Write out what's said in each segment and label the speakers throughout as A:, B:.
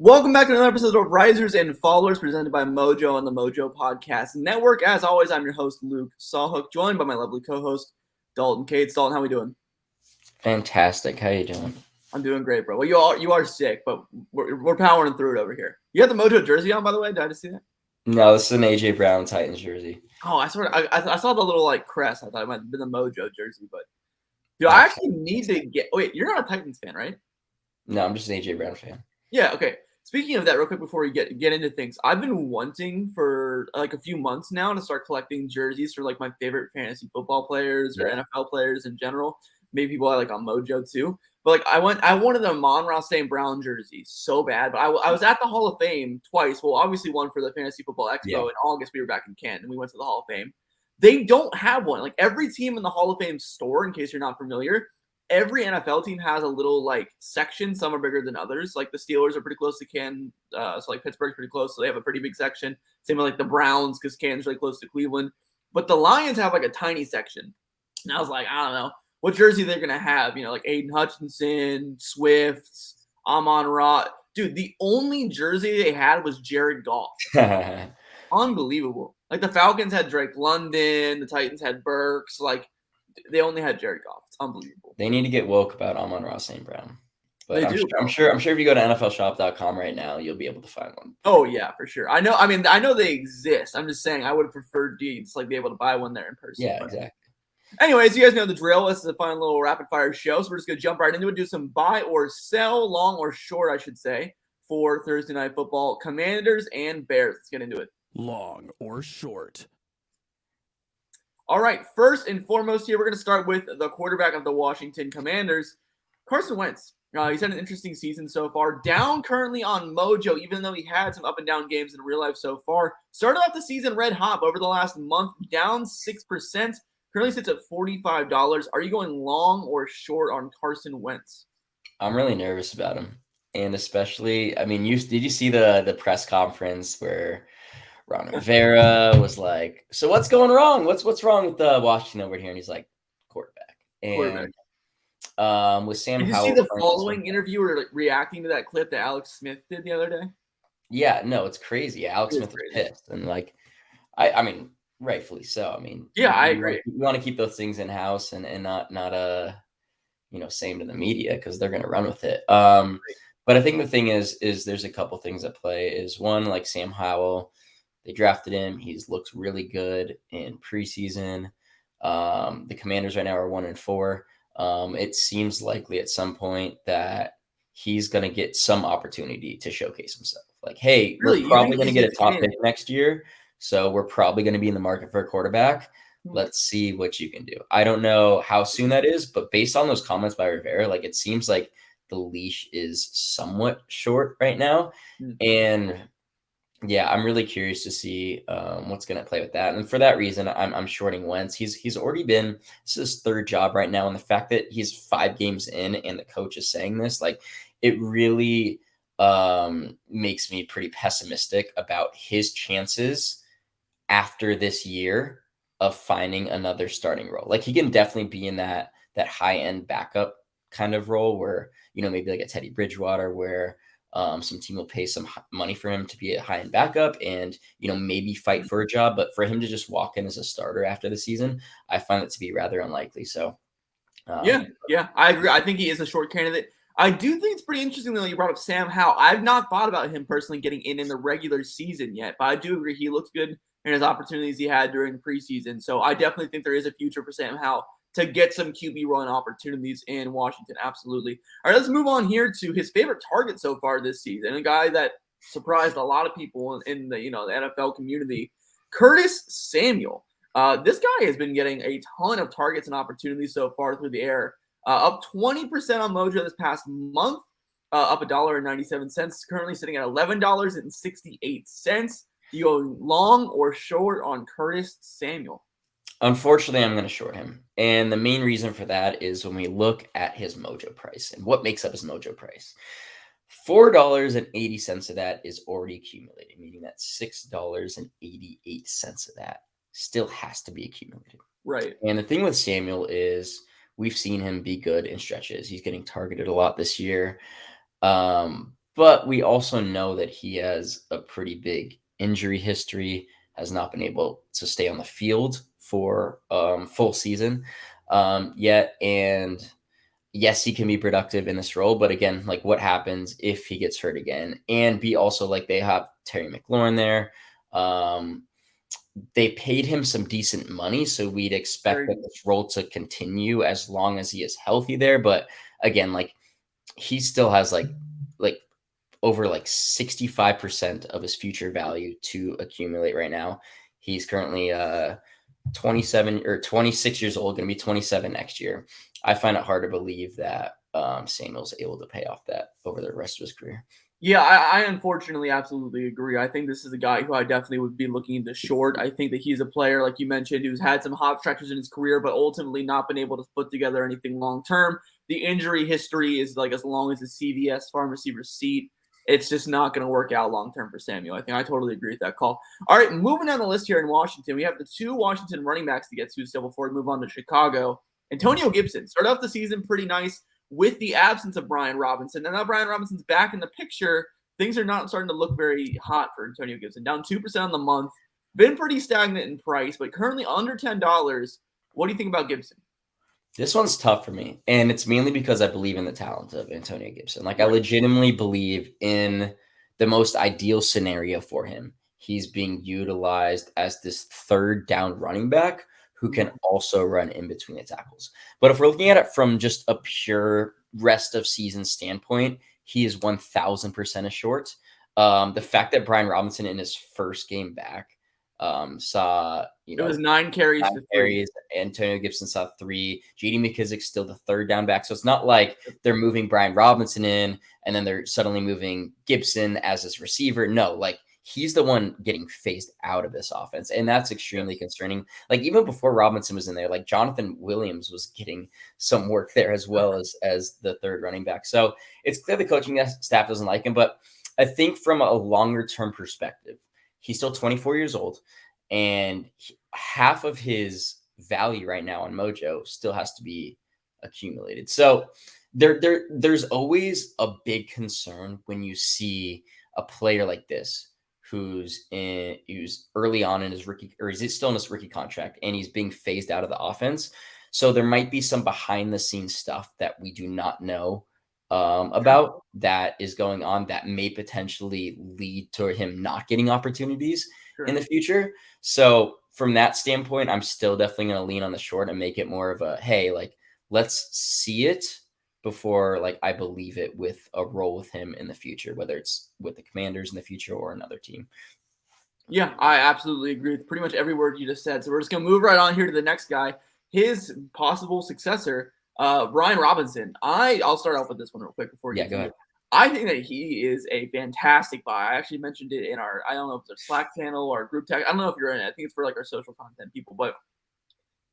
A: Welcome back to another episode of Risers and Followers presented by Mojo on the Mojo Podcast Network. As always, I'm your host, Luke Sawhook, joined by my lovely co-host, Dalton Kates. Dalton, how we doing?
B: Fantastic. How you doing?
A: I'm doing great, bro. Well, you are sick, but we're powering through it over here. You got the Mojo jersey on, by the way? Did I just see that?
B: No, this is an AJ Brown Titans jersey.
A: Oh, I saw the little crest. I thought it might have been the Mojo jersey, but dude, I actually need to get. Wait, you're not a Titans fan, right?
B: No, I'm just an AJ Brown fan.
A: Yeah. Okay. Speaking of that, real quick before we get into things, I've been wanting for a few months now to start collecting jerseys for my favorite fantasy football players or NFL players in general. Maybe people I like on Mojo too. But I wanted a Amon-Ra St. Brown jersey so bad. But I was at the Hall of Fame twice. Well, obviously one for the Fantasy Football Expo in August. We were back in Kent and we went to the Hall of Fame. They don't have one. Every team in the Hall of Fame store, in case you're not familiar, every NFL team has a little section. Some are bigger than others. The Steelers are pretty close to Canton. So Pittsburgh's pretty close. So they have a pretty big section. Same with the Browns because Canton's really close to Cleveland. But the Lions have a tiny section. And I was like, I don't know what jersey they're going to have. Aiden Hutchinson, Swift, Amon-Ra. Dude, the only jersey they had was Jared Goff. Unbelievable. The Falcons had Drake London. The Titans had Burks. They only had Jared Goff. It's unbelievable.
B: They need to get woke about Amon-Ra St. Brown. But I'm sure if you go to NFLshop.com right now, you'll be able to find one.
A: Oh yeah, for sure. I know they exist. I'm just saying I would have preferred to be able to buy one there in person.
B: Yeah, exactly.
A: Anyways, you guys know the drill. This is a fun little rapid fire show, so we're just gonna jump right into it. Do some buy or sell, long or short, I should say, for Thursday Night Football. Commanders and Bears. Let's get into it.
C: Long or short.
A: All right, first and foremost here, we're going to start with the quarterback of the Washington Commanders, Carson Wentz. He's had an interesting season so far. Down currently on Mojo, even though he had some up and down games in real life so far. Started off the season red hot over the last month, down 6%. Currently sits at $45. Are you going long or short on Carson Wentz?
B: I'm really nervous about him. And especially, did you see the press conference where Ron Rivera was like, so what's going wrong? What's wrong with Washington over here? And he's like, quarterback. And with Sam Howell.
A: Did you see the following interview or reacting to that clip that Alex Smith did the other day?
B: Yeah, no, it's crazy. Alex Smith was pissed. And I mean, rightfully so.
A: Yeah, I agree.
B: You want to keep those things in-house and not say them to the media because they're going to run with it. But I think the thing is there's a couple things at play. Is one, Sam Howell, they drafted him. He looks really good in preseason. The Commanders right now are 1-4. It seems likely at some point that he's going to get some opportunity to showcase himself. Hey, we're probably going to get a top pick next year, so we're probably going to be in the market for a quarterback. Let's see what you can do. I don't know how soon that is, but based on those comments by Rivera, it seems like the leash is somewhat short right now. And yeah, I'm really curious to see what's going to play with that. And for that reason, I'm shorting Wentz. He's already been, this is his third job right now. And the fact that he's 5 games in and the coach is saying this, it really makes me pretty pessimistic about his chances after this year of finding another starting role. He can definitely be in that high-end backup kind of role where, maybe a Teddy Bridgewater where some team will pay some money for him to be a high-end backup and, maybe fight for a job. But for him to just walk in as a starter after the season, I find it to be rather unlikely. So,
A: yeah, I agree. I think he is a short candidate. I do think it's pretty interesting, though, you brought up Sam Howell. I've not thought about him personally getting in the regular season yet, but I do agree he looks good in his opportunities he had during preseason. So I definitely think there is a future for Sam Howell to get some QB run opportunities in Washington. Absolutely. All right, let's move on here to his favorite target so far this season, a guy that surprised a lot of people in the the NFL community, Curtis Samuel. This guy has been getting a ton of targets and opportunities so far through the air. Up 20% on Mojo this past month, up $1.97. Currently sitting at $11.68. You go long or short on Curtis Samuel?
B: Unfortunately, I'm going to short him. And the main reason for that is when we look at his Mojo price and what makes up his Mojo price. $4.80 of that is already accumulated, meaning that $6.88 of that still has to be accumulated.
A: Right.
B: And the thing with Samuel is we've seen him be good in stretches. He's getting targeted a lot this year. But we also know that he has a pretty big injury history, has not been able to stay on the field for full season yet. And yes, he can be productive in this role, but again, like what happens if he gets hurt again? And B, also like they have Terry McLaurin there. They paid him some decent money, so we'd expect that this role to continue as long as he is healthy there. But again, like he still has like over like 65% of his future value to accumulate right now. He's currently 27 or 26 years old, going to be 27 next year. I find it hard to believe that Samuel's able to pay off that over the rest of his career.
A: Yeah, I unfortunately absolutely agree. I think this is a guy who I definitely would be looking into short. I think that he's a player, like you mentioned, who's had some hot stretches in his career, but ultimately not been able to put together anything long term. The injury history is like as long as the CVS farm receiver seat, it's just not going to work out long term for Samuel. I think I totally agree with that call. All right, moving down the list here in Washington, we have the two Washington running backs to get to still before we move on to Chicago. Antonio Gibson started off the season pretty nice with the absence of Brian Robinson. And now Brian Robinson's back in the picture. Things are not starting to look very hot for Antonio Gibson. Down 2% on the month. Been pretty stagnant in price, but currently under $10. What do you think about Gibson?
B: This one's tough for me, and it's mainly because I believe in the talent of Antonio Gibson. Like, I legitimately believe in the most ideal scenario for him. He's being utilized as this third down running back who can also run in between the tackles. But if we're looking at it from just a pure rest of season standpoint, he is 1,000% a short. The fact that Brian Robinson in his first game back saw,
A: it was 9 carries for 3.
B: Antonio Gibson saw 3. J.D. McKissick's still the third down back. So it's not like they're moving Brian Robinson in and then they're suddenly moving Gibson as his receiver. No, like he's the one getting phased out of this offense. And that's extremely concerning. Like even before Robinson was in there, like Jonathan Williams was getting some work there as well as the third running back. So it's clear the coaching staff doesn't like him. But I think from a longer term perspective, he's still 24 years old, and half of his value right now on Mojo still has to be accumulated. So there's always a big concern when you see a player like this who's early on in his rookie, or he's still in his rookie contract, and he's being phased out of the offense. So there might be some behind the scenes stuff that we do not know about that is going on that may potentially lead to him not getting opportunities in the future. So from that standpoint, I'm still definitely going to lean on the short and make it more of a, hey, like, let's see it before like I believe it with a role with him in the future, whether it's with the Commanders in the future or another team.
A: Yeah, I absolutely agree with pretty much every word you just said. So we're just going to move right on here to the next guy, his possible successor, Brian Robinson. I'll start off with this one real quick before you
B: go ahead.
A: I think that he is a fantastic buy. I actually mentioned it in our, I don't know if it's a Slack channel or group text. I don't know if you're in it. I think it's for like our social content people, but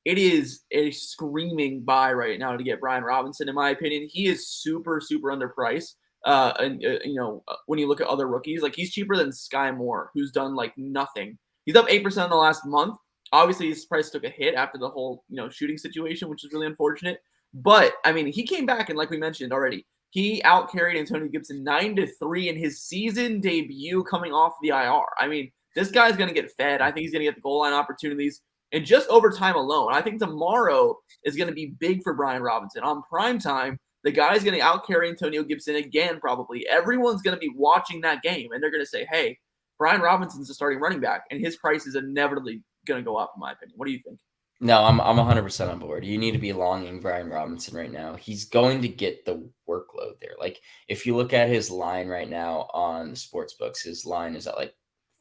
A: it is a screaming buy right now to get Brian Robinson. In my opinion, he is super, super underpriced. When you look at other rookies, like he's cheaper than Sky Moore, who's done like nothing. He's up 8% in the last month. Obviously, his price took a hit after the whole, shooting situation, which is really unfortunate. But I mean, he came back, and like we mentioned already, he outcarried Antonio Gibson 9-3 in his season debut coming off the IR. I mean, this guy's going to get fed. I think he's going to get the goal line opportunities. And just over time alone, I think tomorrow is going to be big for Brian Robinson. On prime time, the guy's going to outcarry Antonio Gibson again, probably. Everyone's going to be watching that game, and they're going to say, hey, Brian Robinson's a starting running back, and his price is inevitably going to go up, in my opinion. What do you think?
B: No, I'm 100% on board. You need to be longing Brian Robinson right now. He's going to get the workload there. Like, if you look at his line right now on the sports books, his line is at like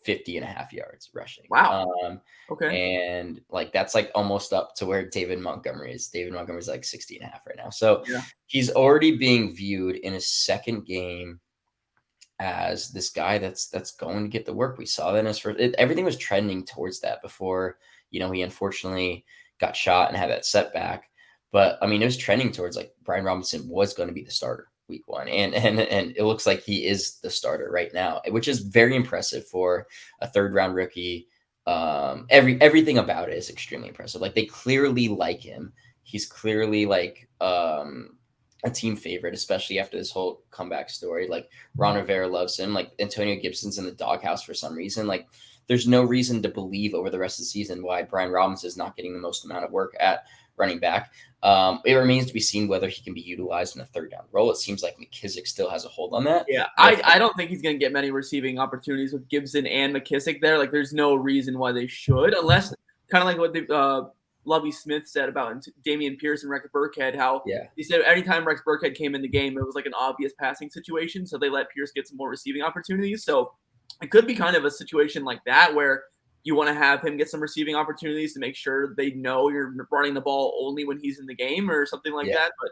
B: 50.5 yards rushing.
A: Wow. Okay.
B: And like that's like almost up to where David Montgomery is. David Montgomery's like 60.5 right now. So he's already being viewed in his second game as this guy that's going to get the work. We saw that in his first. Everything was trending towards that before, he unfortunately got shot and had that setback. But I mean, it was trending towards like Brian Robinson was going to be the starter week 1. And it looks like he is the starter right now, which is very impressive for a third round rookie. Everything about it is extremely impressive. Like they clearly like him. He's clearly like, a team favorite, especially after this whole comeback story. Like Ron Rivera loves him. Like Antonio Gibson's in the doghouse for some reason. Like there's no reason to believe over the rest of the season why Brian Robinson is not getting the most amount of work at running back. It remains to be seen whether he can be utilized in a third down role. It seems like McKissick still has a hold on that.
A: Yeah, I don't think he's going to get many receiving opportunities with Gibson and McKissick there. Like, there's no reason why they should, unless kind of like what Lovie Smith said about Damian Pierce and Rex Burkhead, how he said anytime Rex Burkhead came in the game, it was like an obvious passing situation, so they let Pierce get some more receiving opportunities. So it could be kind of a situation like that where you want to have him get some receiving opportunities to make sure they know you're running the ball only when he's in the game or something like that. But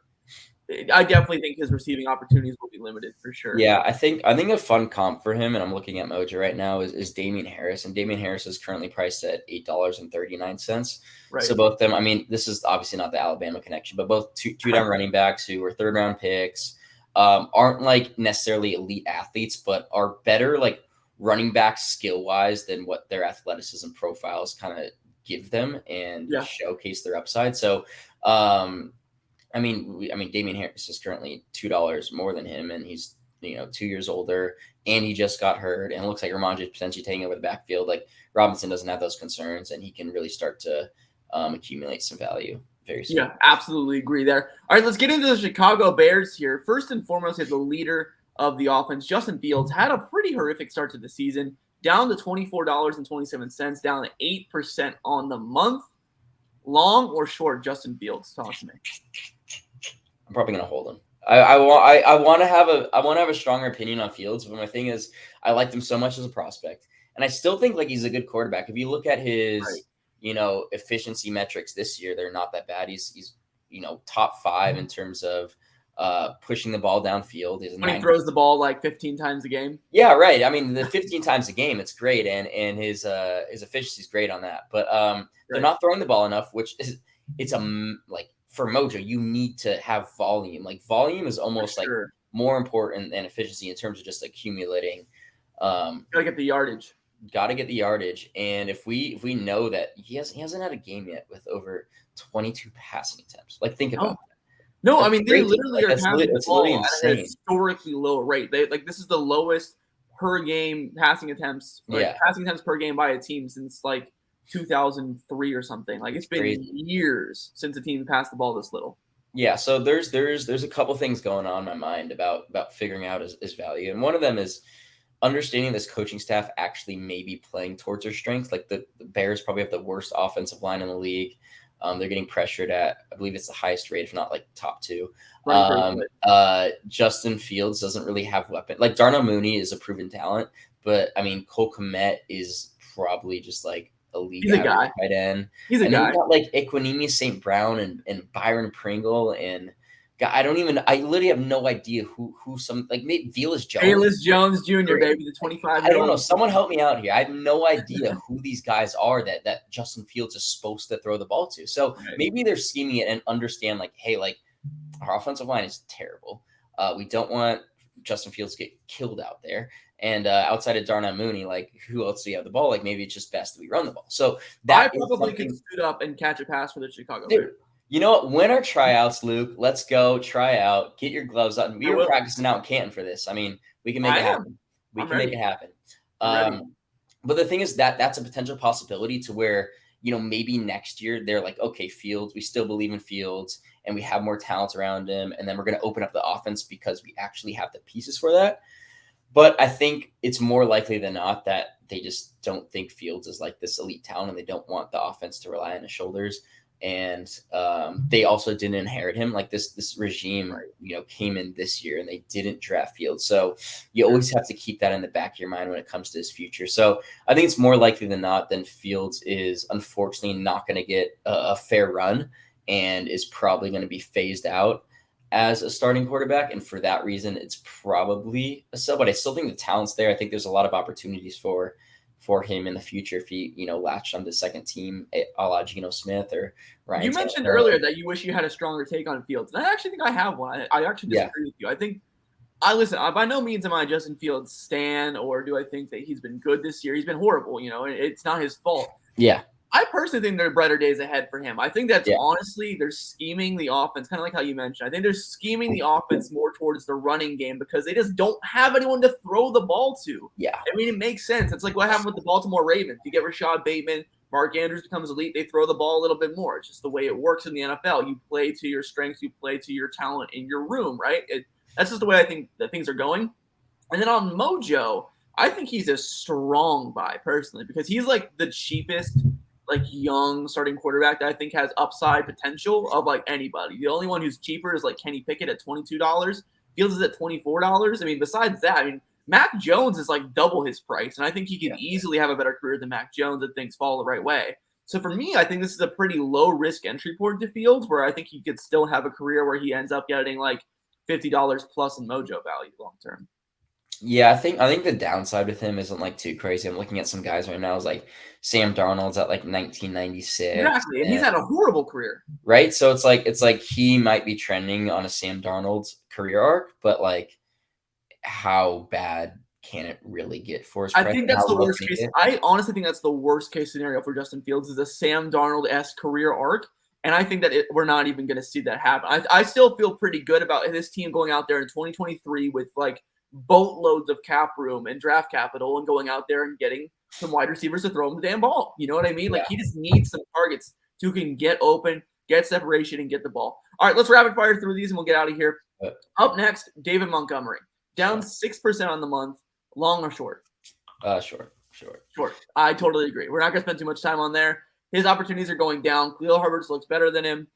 A: I definitely think his receiving opportunities will be limited for sure.
B: Yeah, I think a fun comp for him, and I'm looking at Mojo right now, is Damian Harris. And Damian Harris is currently priced at $8.39.
A: Right.
B: So both of them, I mean, this is obviously not the Alabama connection, but both two-down running backs who were third-round picks, aren't like necessarily elite athletes, but are better like running backs skill-wise than what their athleticism profiles kind of give them and showcase their upside. So, I mean, Damian Harris is currently $2 more than him, and he's 2 years older, and he just got hurt, and it looks like Ramondre potentially taking over the backfield. Like Robinson doesn't have those concerns, and he can really start to accumulate some value very soon.
A: Yeah, absolutely agree there. All right, let's get into the Chicago Bears here. First and foremost, is the leader of the offense, Justin Fields, had a pretty horrific start to the season, down to $24.27, down to 8% on the month. Long or short, Justin Fields? Talk to me.
B: I'm probably gonna hold him. I want to have a stronger opinion on Fields, but my thing is I liked him so much as a prospect, and I still think like he's a good quarterback. If you look at his efficiency metrics this year, they're not that bad. He's top 5 in terms of pushing the ball downfield.
A: When he throws the ball like 15 times a game.
B: Yeah, right. I mean, the 15 times a game, it's great, and his efficiency is great on that. But they're not throwing the ball enough, which is like for Mojo, you need to have volume. Like volume is almost like more important than efficiency in terms of just accumulating.
A: Gotta get the yardage.
B: Got to get the yardage, and if we know that he hasn't had a game yet with over 22 passing attempts, like think about that.
A: No, I mean they literally are passing the ball at
B: insane.
A: a historically low rate. This is the lowest per game passing attempts, passing attempts per game by a team since like 2003 or something. Like it's been years since a team passed the ball this little.
B: Yeah, so there's a couple things going on in my mind about figuring out his value, and one of them is understanding this coaching staff actually may be playing towards their strengths. Like the Bears probably have the worst offensive line in the league. They're getting pressured at, I believe it's the highest rate, if not like top 2. Justin Fields doesn't really have weapon. Like Darnell Mooney is a proven talent, but I mean Cole Kmet is probably just like a league
A: guy.
B: Tight end.
A: He's a guy.
B: Then you got like Equinemius St. Brown and Byron Pringle and I literally have no idea who some like maybe Velus Jones.
A: Velus Jones Jr., baby, the 25.
B: I don't know. Someone help me out here. I have no idea who these guys are that Justin Fields is supposed to throw the ball to. So maybe they're scheming it and understand like, hey, like our offensive line is terrible. We don't want Justin Fields to get killed out there. And outside of Darnell Mooney, like who else do you have the ball? Like maybe it's just best that we run the ball. So that
A: I probably could suit up and catch a pass for the Chicago Bears.
B: You know what? When are tryouts, Luke? Let's go try out. Get your gloves on. We were practicing out in Canton for this. I mean, we can make it happen. We can make it happen. But the thing is that's a potential possibility to where, maybe next year they're like, okay, Fields, we still believe in Fields and we have more talent around him. And then we're going to open up the offense because we actually have the pieces for that. But I think it's more likely than not that they just don't think Fields is like this elite talent and they don't want the offense to rely on his shoulders. And they also didn't inherit him. Like this regime, came in this year and they didn't draft Fields. So you always have to keep that in the back of your mind when it comes to his future. So I think it's more likely than not that Fields is unfortunately not going to get a fair run and is probably going to be phased out as a starting quarterback. And for that reason, it's probably a sub. But I still think the talent's there. I think there's a lot of opportunities for him in the future if he, latched on the second team a la Geno Smith or Ryan.
A: You mentioned earlier that you wish you had a stronger take on Fields. And I actually think I have one. I actually disagree with you. I think by no means am I a Justin Fields stan or do I think that he's been good this year. He's been horrible, it's not his fault.
B: Yeah.
A: I personally think there are brighter days ahead for him. I think that's
B: Yeah.
A: honestly, they're scheming the offense, kind of like how you mentioned. I think they're scheming the offense more towards the running game because they just don't have anyone to throw the ball to.
B: Yeah.
A: I mean, it makes sense. It's like what happened with the Baltimore Ravens. You get Rashad Bateman, Mark Andrews becomes elite, they throw the ball a little bit more. It's just the way it works in the NFL. You play to your strengths, you play to your talent in your room, right? That's just the way I think that things are going. And then on Mojo, I think he's a strong buy personally because he's like the cheapest, like young starting quarterback that I think has upside potential of like anybody. The only one who's cheaper is like Kenny Pickett at $22. Fields is at $24. I mean, besides that, I mean, Mac Jones is like double his price, and I think he could easily have a better career than Mac Jones if things fall the right way. So for me, I think this is a pretty low risk entry point to Fields, where I think he could still have a career where he ends up getting like $50 plus in Mojo value long term.
B: Yeah, I think the downside with him isn't like too crazy. I'm looking at some guys right now. It's like Sam Darnold's at like 1996.
A: Exactly, and he's had a horrible career.
B: Right? So it's like he might be trending on a Sam Darnold's career arc, but like how bad can it really get for his
A: I
B: price?
A: think that's the worst case. I honestly think that's the worst case scenario for Justin Fields is a Sam Darnold-esque career arc. And I think that we're not even going to see that happen. I still feel pretty good about this team going out there in 2023 with like boatloads of cap room and draft capital and going out there and getting some wide receivers to throw him the damn ball. You know what I mean? Like he just needs some targets who can get open, get separation, and get the ball. All right, let's rapid fire through these and we'll get out of here. Up next, David Montgomery. Down 6% on the month. Long or short?
B: Short.
A: Short. I totally agree. We're not going to spend too much time on there. His opportunities are going down. Khalil Herbert looks better than him.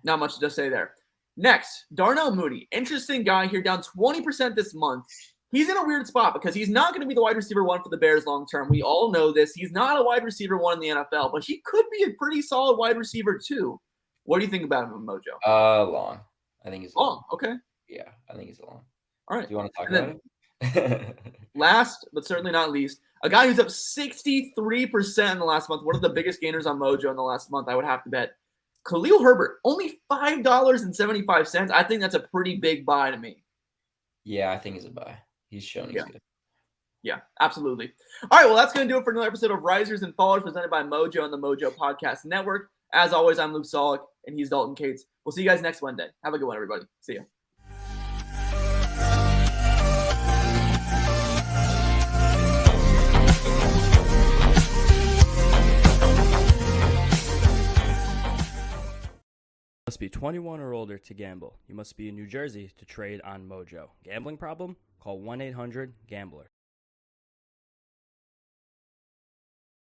A: Not much to say there. Next, Darnell Mooney. Interesting guy here, down 20% this month. He's in a weird spot because he's not going to be the wide receiver one for the Bears long term. We all know this. He's not a wide receiver one in the NFL, but he could be a pretty solid wide receiver two. What do you think about him, Mojo?
B: Long. I think he's
A: long. Okay.
B: Yeah, I think he's long.
A: All right.
B: Do you want to talk about it?
A: Last, but certainly not least, a guy who's up 63% in the last month. One of the biggest gainers on Mojo in the last month, I would have to bet. Khalil Herbert, only $5.75. I think that's a pretty big buy to me.
B: Yeah, I think he's a buy. He's shown he's good.
A: Yeah, absolutely. All right, well, that's going to do it for another episode of Risers and Fallers presented by Mojo and the Mojo Podcast Network. As always, I'm Luke Sawhook, and he's Dalton Kates. We'll see you guys next Monday. Have a good one, everybody. See ya.
C: Must be 21 or older to gamble. You must be in New Jersey to trade on Mojo. Gambling problem? Call 1-800-GAMBLER.